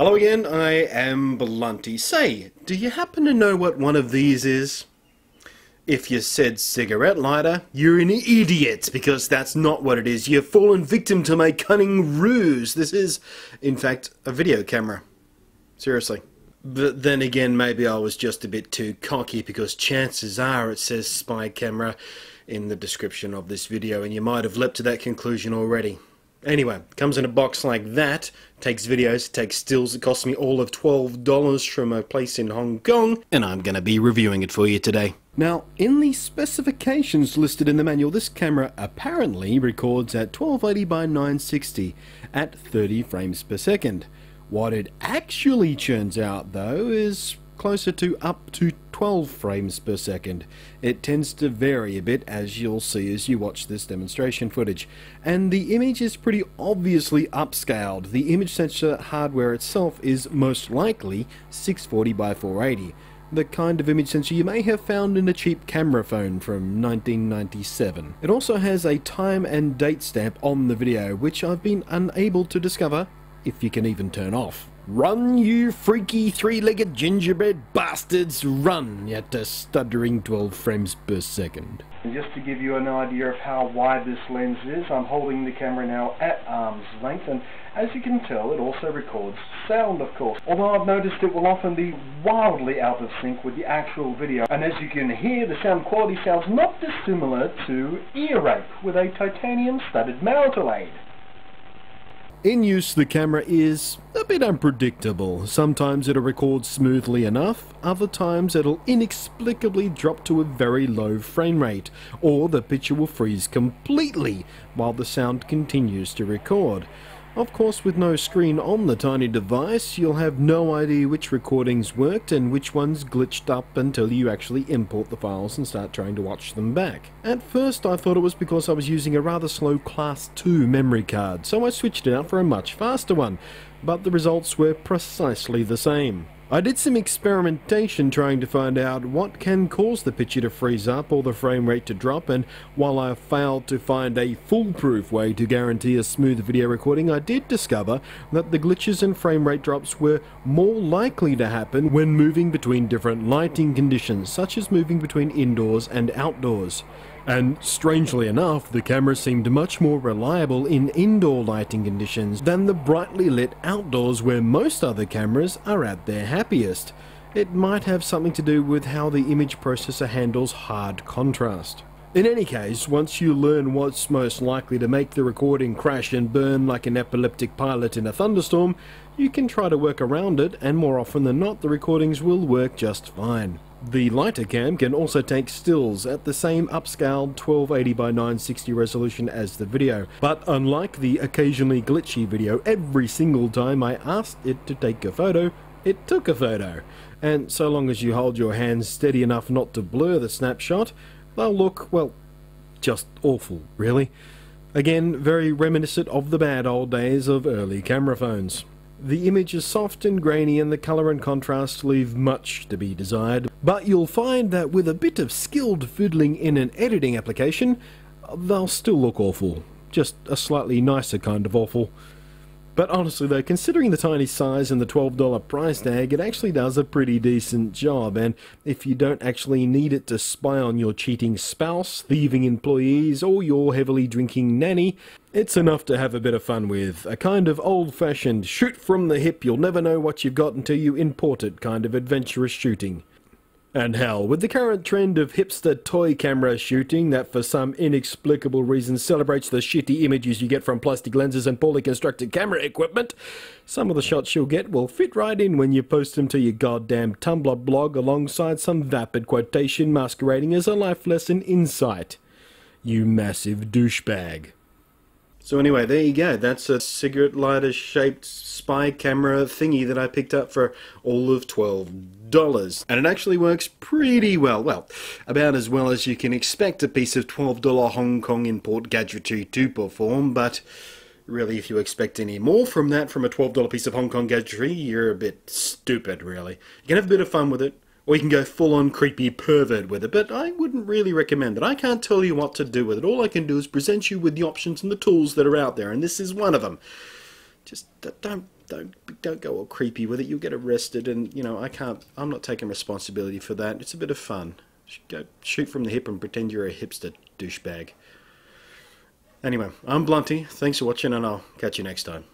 Hello again, I am Blunty. Say, do you happen to know what one of these is? If you said cigarette lighter, you're an idiot, because that's not what it is. You've fallen victim to my cunning ruse. This is, in fact, a video camera. Seriously. But then again, maybe I was just a bit too cocky, because chances are it says spy camera in the description of this video, and you might have leapt to that conclusion already. Anyway, comes in a box like that, takes videos, takes stills. It cost me all of $12 from a place in Hong Kong, and I'm going to be reviewing it for you today. Now, in the specifications listed in the manual, this camera apparently records at 1280 by 960 at 30 frames per second. What it actually churns out, though, is closer to up to 12 frames per second. It tends to vary a bit, as you'll see as you watch this demonstration footage. And the image is pretty obviously upscaled. The image sensor hardware itself is most likely 640 by 480. The kind of image sensor you may have found in a cheap camera phone from 1997. It also has a time and date stamp on the video, which I've been unable to discover if you can even turn off. Run, you freaky three-legged gingerbread bastards, run at a stuttering 12 frames per second. And just to give you an idea of how wide this lens is, I'm holding the camera now at arm's length, and as you can tell, it also records sound, of course. Although I've noticed it will often be wildly out of sync with the actual video, and as you can hear, the sound quality sounds not dissimilar to ear rape with a titanium studded marital aid. In use, the camera is a bit unpredictable. Sometimes it'll record smoothly enough, other times it'll inexplicably drop to a very low frame rate, or the picture will freeze completely while the sound continues to record. Of course, with no screen on the tiny device, you'll have no idea which recordings worked and which ones glitched up until you actually import the files and start trying to watch them back. At first I thought it was because I was using a rather slow Class 2 memory card, so I switched it out for a much faster one, but the results were precisely the same. I did some experimentation trying to find out what can cause the picture to freeze up or the frame rate to drop, and while I failed to find a foolproof way to guarantee a smooth video recording, I did discover that the glitches and frame rate drops were more likely to happen when moving between different lighting conditions, such as moving between indoors and outdoors. And strangely enough, the camera seemed much more reliable in indoor lighting conditions than the brightly lit outdoors where most other cameras are at their happiest. It might have something to do with how the image processor handles hard contrast. In any case, once you learn what's most likely to make the recording crash and burn like an epileptic pilot in a thunderstorm, you can try to work around it, and more often than not the recordings will work just fine. The lighter cam can also take stills at the same upscaled 1280 by 960 resolution as the video, but unlike the occasionally glitchy video, every single time I asked it to take a photo, it took a photo. And so long as you hold your hands steady enough not to blur the snapshot, they'll look, well, just awful, really. Again, very reminiscent of the bad old days of early camera phones. The image is soft and grainy and the colour and contrast leave much to be desired, but you'll find that with a bit of skilled fiddling in an editing application, they'll still look awful. Just a slightly nicer kind of awful. But honestly though, considering the tiny size and the $12 price tag, it actually does a pretty decent job, and if you don't actually need it to spy on your cheating spouse, thieving employees, or your heavily drinking nanny, it's enough to have a bit of fun with. A kind of old-fashioned shoot from the hip, you'll never know what you've got until you import it kind of adventurous shooting. And hell, with the current trend of hipster toy camera shooting that for some inexplicable reason celebrates the shitty images you get from plastic lenses and poorly constructed camera equipment, some of the shots you'll get will fit right in when you post them to your goddamn Tumblr blog alongside some vapid quotation masquerading as a life lesson insight. You massive douchebag. So anyway, there you go. That's a cigarette lighter shaped spy camera thingy that I picked up for all of $12. And it actually works pretty well. Well, about as well as you can expect a piece of $12 Hong Kong import gadgetry to perform, but really if you expect any more from that from a $12 piece of Hong Kong gadgetry, you're a bit stupid, really. You can have a bit of fun with it, or you can go full-on creepy pervert with it, but I wouldn't really recommend it. I can't tell you what to do with it. All I can do is present you with the options and the tools that are out there, and this is one of them. Just don't don't go all creepy with it. You'll get arrested, and you know I'm not taking responsibility for that. It's a bit of fun. Go shoot from the hip and pretend you're a hipster douchebag. Anyway, I'm Blunty. Thanks for watching, and I'll catch you next time.